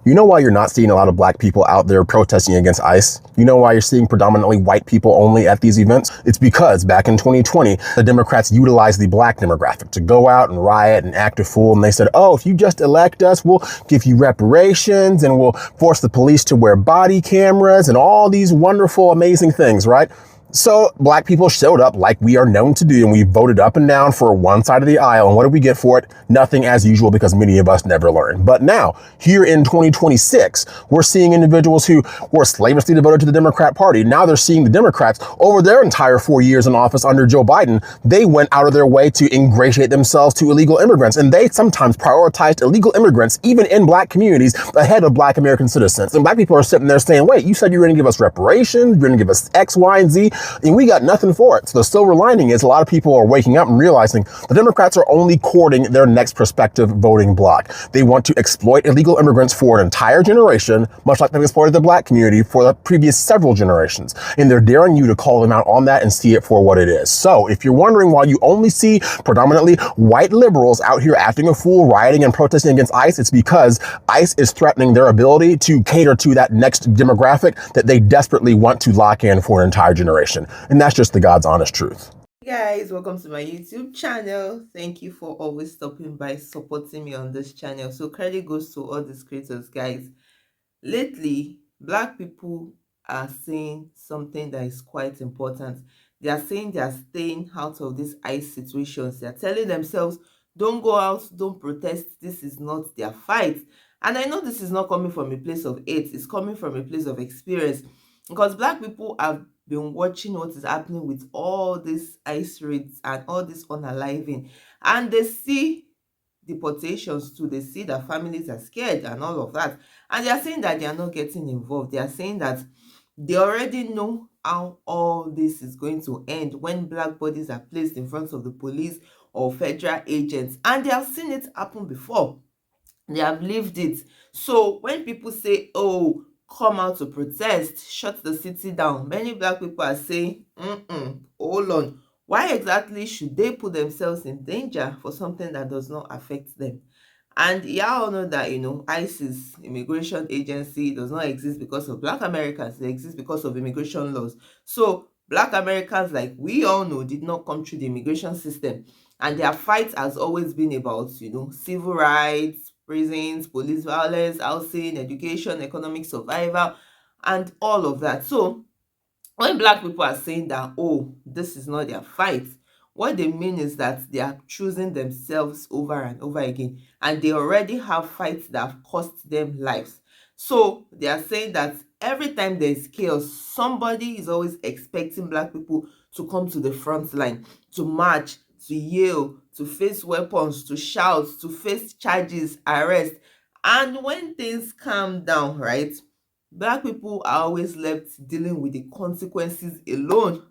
You know why you're not seeing a lot of black people out there protesting against ICE? You know why you're seeing predominantly white people only at these events? It's because back in 2020, the Democrats utilized the black demographic to go out and riot and act a fool. And they said, oh, if you just elect us, we'll give you reparations and we'll force the police to wear body cameras and all these wonderful, amazing things, right? So black people showed up like we are known to do, and we voted up and down for one side of the aisle. And what did we get for it? Nothing, as usual, because many of us never learn. But now, here in 2026, we're seeing individuals who were slavishly devoted to the Democrat Party. Now they're seeing the Democrats over their entire 4 years in office under Joe Biden. They went out of their way to ingratiate themselves to illegal immigrants, and they sometimes prioritized illegal immigrants, even in black communities, ahead of black American citizens. And black people are sitting there saying, wait, you said you were going to give us reparations, you're going to give us X, Y, and Z, and we got nothing for it. So the silver lining is a lot of people are waking up and realizing the Democrats are only courting their next prospective voting bloc. They want to exploit illegal immigrants for an entire generation, much like they've exploited the black community for the previous several generations. And they're daring you to call them out on that and see it for what it is. So if you're wondering why you only see predominantly white liberals out here acting a fool, rioting and protesting against ICE, it's because ICE is threatening their ability to cater to that next demographic that they desperately want to lock in for an entire generation. And that's just the God's honest truth. Hey guys, welcome to my YouTube channel. Thank you for always stopping by, supporting me on this channel. So credit goes to all these creators, guys. Lately, black people are saying something that is quite important. They are saying they are staying out of these ICE situations. They are telling themselves, don't go out, don't protest. This is not their fight. And I know this is not coming from a place of hate. It's coming from a place of experience. Because black people have been watching what is happening with all these ICE raids and all this unaliving. And they see deportations too. They see that families are scared and all of that. And they are saying that they are not getting involved. They are saying that they already know how all this is going to end when black bodies are placed in front of the police or federal agents. And they have seen it happen before. They have lived it. So when people say, oh, come out to protest, shut the city down, many black people are saying, hold on, why exactly should they put themselves in danger for something that does not affect them? And y'all know that, ICE's immigration agency does not exist because of black Americans. They exist because of immigration laws. So black Americans, like we all know, did not come through the immigration system. And their fight has always been about, civil rights, prisons, police violence, housing, education, economic survival, and all of that. So when black people are saying that, oh, this is not their fight, what they mean is that they are choosing themselves over and over again, and they already have fights that have cost them lives. So they are saying that every time there is chaos, somebody is always expecting black people to come to the front line, to march, to yell, to face weapons, to shout, to face charges, arrest. And when things calm down, right, black people are always left dealing with the consequences alone.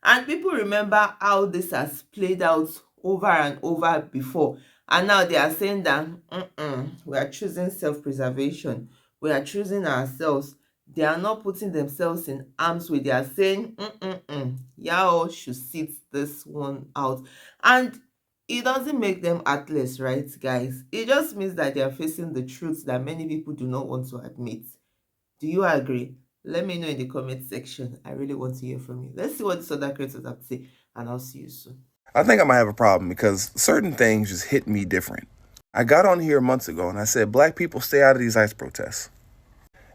And people remember how this has played out over and over before. And now they are saying that we are choosing self-preservation. We are choosing ourselves. They are not putting themselves in harm's way. They are saying, y'all should sit this one out. And it doesn't make them heartless, right, guys? It just means that they are facing the truth that many people do not want to admit. Do you agree? Let me know in the comment section. I really want to hear from you. Let's see what these other creators have to say, and I'll see you soon. I think I might have a problem because certain things just hit me different. I got on here months ago and I said, black people stay out of these ICE protests.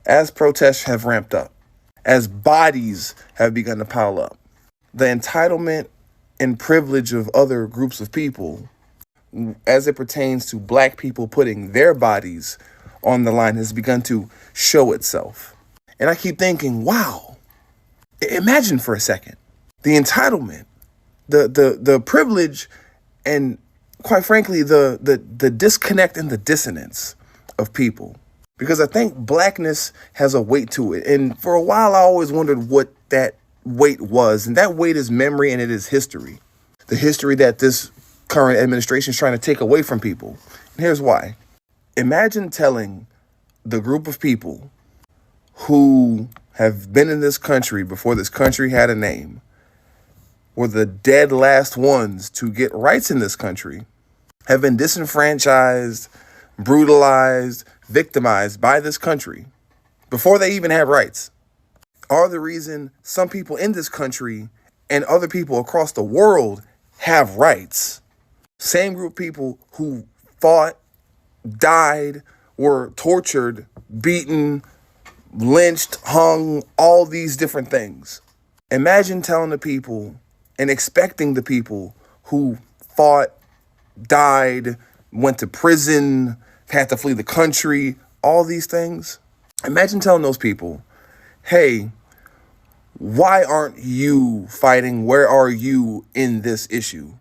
As protests have ramped up, as bodies have begun to pile up, the entitlement and privilege of other groups of people, as it pertains to black people putting their bodies on the line, has begun to show itself. And I keep thinking, wow, imagine for a second, the entitlement, the privilege, and quite frankly, the disconnect and the dissonance of people. Because I think blackness has a weight to it. And for a while, I always wondered what that weight was. And that weight is memory and it is history. The history that this current administration is trying to take away from people. And here's why. Imagine telling the group of people who have been in this country before this country had a name, were the dead last ones to get rights in this country, have been disenfranchised, brutalized, victimized by this country before they even have rights are the reason some people in this country and other people across the world have rights. Same group of people who fought, died, were tortured, beaten, lynched, hung, all these different things. Imagine telling the people and expecting the people who fought, died, went to prison, had to flee the country, all these things. Imagine telling those people, hey, why aren't you fighting? Where are you in this issue?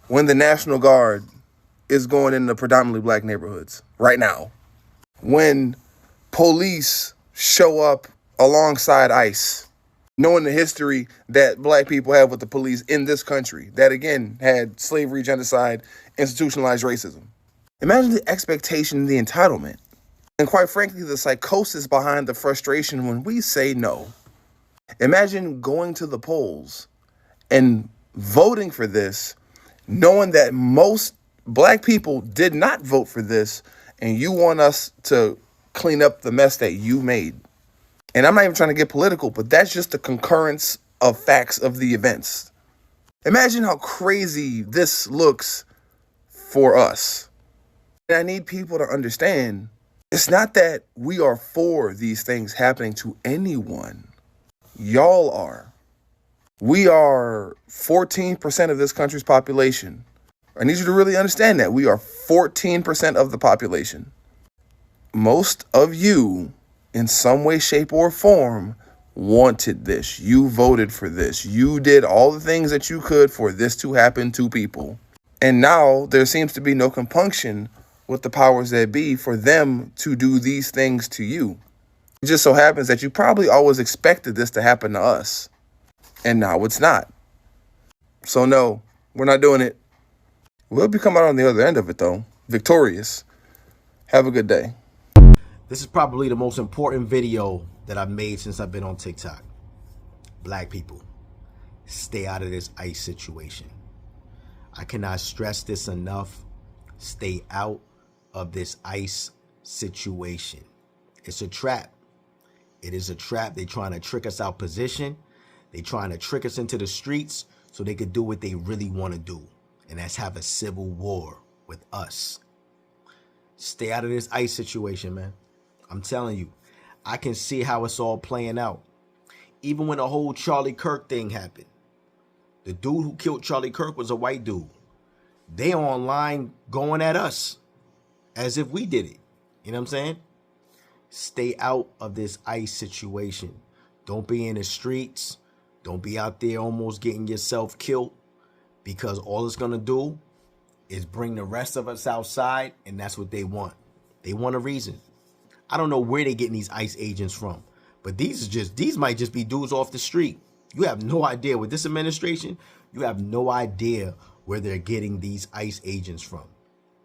When the National Guard is going into predominantly black neighborhoods right now. When police show up alongside ICE, knowing the history that black people have with the police in this country, that again had slavery, genocide, institutionalized racism. Imagine the expectation, the entitlement, and quite frankly, the psychosis behind the frustration when we say no. Imagine going to the polls and voting for this, knowing that most black people did not vote for this, and you want us to clean up the mess that you made. And I'm not even trying to get political, but that's just the concurrence of facts of the events. Imagine how crazy this looks for us. And I need people to understand, it's not that we are for these things happening to anyone. Y'all are. We are 14% of this country's population. I need you to really understand that. We are 14% of the population. Most of you, in some way, shape, or form, wanted this. You voted for this. You did all the things that you could for this to happen to people. And now there seems to be no compunction with the powers that be for them to do these things to you. It just so happens that you probably always expected this to happen to us. And now it's not. So no, we're not doing it. We'll be coming out on the other end of it, though, victorious. Have a good day. This is probably the most important video that I've made since I've been on TikTok. Black people, stay out of this ICE situation. I cannot stress this enough. Stay out of this ICE situation. It's a trap. It is a trap. They're trying to trick us out position. They're trying to trick us into the streets so they could do what they really want to do. And that's have a civil war with us. Stay out of this ICE situation, man. I'm telling you, I can see how it's all playing out. Even when the whole Charlie Kirk thing happened, the dude who killed Charlie Kirk was a white dude. They online going at us as if we did it. You know what I'm saying? Stay out of this ICE situation. Don't be in the streets. Don't be out there almost getting yourself killed, because all it's going to do is bring the rest of us outside, and that's what they want. They want a reason. I don't know where they're getting these ICE agents from, but these might just be dudes off the street. You have no idea with this administration. You have no idea where they're getting these ICE agents from.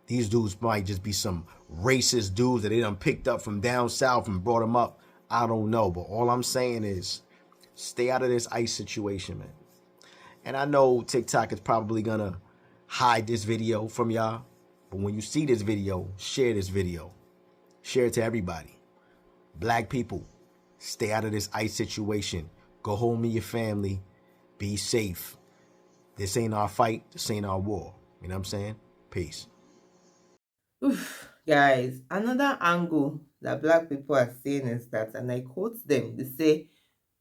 These dudes might just be some racist dudes that they done picked up from down south and brought them up. I don't know, but all I'm saying is stay out of this ICE situation, man. And I know TikTok is probably gonna hide this video from y'all, but when you see this video, share this video. Share it to everybody. Black people, stay out of this ICE situation. Go home to your family. Be safe. This ain't our fight. This ain't our war. You know what I'm saying? Peace. Oof, guys, another angle that black people are saying is that, and I quote them, they say,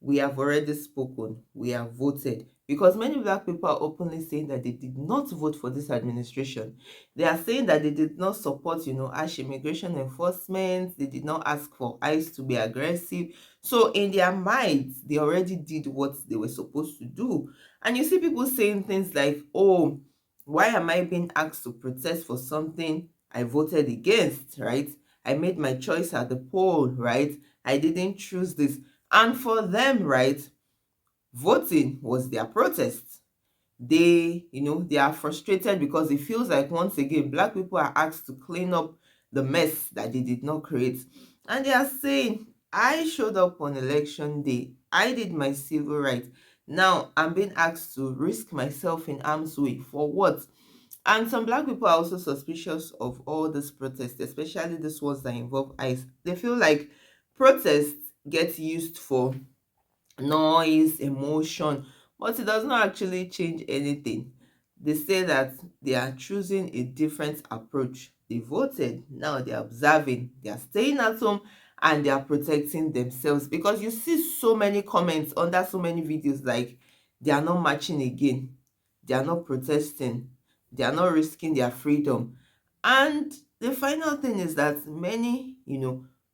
we have already spoken, we have voted. Because many black people are openly saying that they did not vote for this administration. They are saying that they did not support, harsh immigration enforcement. They did not ask for ICE to be aggressive. So in their minds, they already did what they were supposed to do. And you see people saying things like, oh, why am I being asked to protest for something I voted against, right? I made my choice at the poll, right? I didn't choose this. And for them, right, voting was their protest. They are frustrated because it feels like, once again, black people are asked to clean up the mess that they did not create. And they are saying, I showed up on election day. I did my civil rights. Now I'm being asked to risk myself in harm's way. For what? And some black people are also suspicious of all these protests, especially these ones that involve ICE. They feel like protests get used for noise, emotion, but it does not actually change anything. They say that they are choosing a different approach. They voted, now they are observing, they are staying at home, and they are protecting themselves, because you see so many comments under so many videos like they are not marching again, they are not protesting, they are not risking their freedom. And the final thing is that many,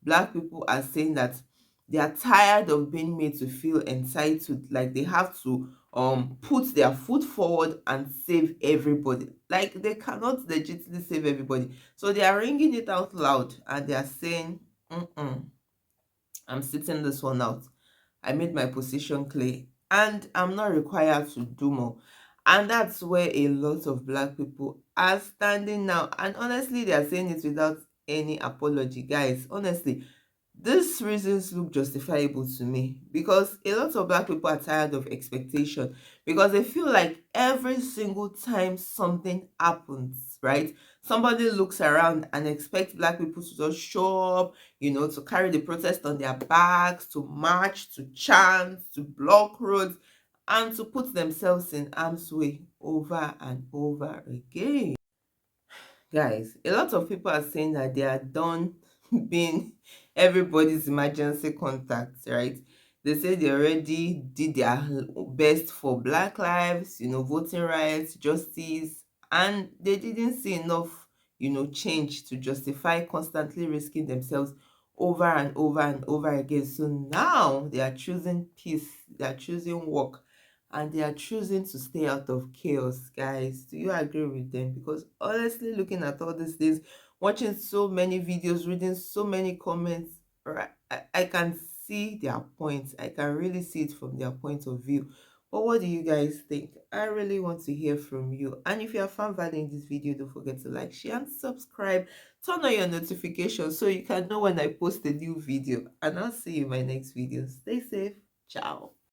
black people are saying that they are tired of being made to feel entitled, like they have to put their foot forward and save everybody, like they cannot legitimately save everybody. So they are ringing it out loud and they are saying, mm-mm, I'm sitting this one out. I made my position clear and I'm not required to do more. And that's where a lot of black people are standing now. And honestly, they are saying it without any apology. Guys, honestly, these reasons look justifiable to me, because a lot of black people are tired of expectation, because they feel like every single time something happens, right? Somebody looks around and expects black people to just show up, to carry the protest on their backs, to march, to chant, to block roads, and to put themselves in harm's way over and over again. Guys, a lot of people are saying that they are done being everybody's emergency contact, right? They say they already did their best for Black lives, voting rights, justice, and they didn't see enough, change to justify constantly risking themselves over and over and over again. So now they are choosing peace, they are choosing work, and they are choosing to stay out of chaos. Guys, do you agree with them? Because honestly, looking at all these things, watching so many videos, reading so many comments, right, I can see their points. I can really see it from their point of view. But what do you guys think? I really want to hear from you. And if you have found value in this video, don't forget to like, share, and subscribe. Turn on your notifications so you can know when I post a new video. And I'll see you in my next video. Stay safe. Ciao.